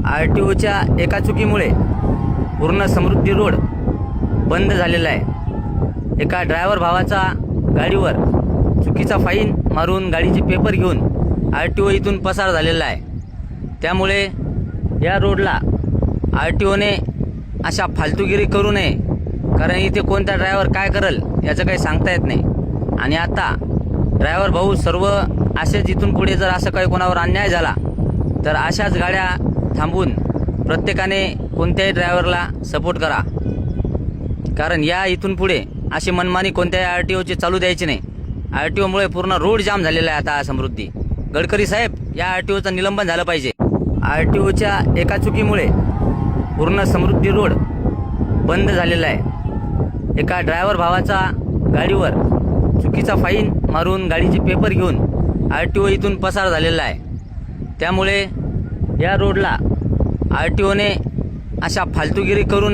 RTOच्या एका चुकीमुळे पूर्ण समृद्धी रोड बंद झालेला आहे। एका ड्रायव्हर भावाचा गाडीवर चुकीचा फाईन मारून गाडीचे पेपर घेऊन RTO इथून पसार झालेला आहे। त्यामुळे या रोडला RTOने अशा फालतूगिरी करू नये, कारण इथे कोणता ड्रायव्हर काय करेल याचं काही सांगता येत नाही। आणि आता ड्रायव्हर भाऊ सर्व असेच इथून पुढे जर असं काही कोणावर अन्याय झाला तर अशाच गाड्या थांबून प्रत्येकाने कोणत्याही ड्रायव्हरला सपोर्ट करा, कारण या इथून पुढे अशी मनमानी कोणत्याही RTOची चालू द्यायची नाही। RTOमुळे पूर्ण रोड जाम झालेला आहे आता समृद्धी। गडकरी साहेब, या RTOचं निलंबन झालं पाहिजे। RTOच्या एका चुकीमुळे पूर्ण समृद्धी रोड बंद झालेला आहे। एका ड्रायव्हर भावाचा गाडीवर चुकीचा फाईन मारून गाडीचे पेपर घेऊन RTO इथून पसार झालेला आहे। त्यामुळे या रोडला RTOने अशा फालतूगिरी करू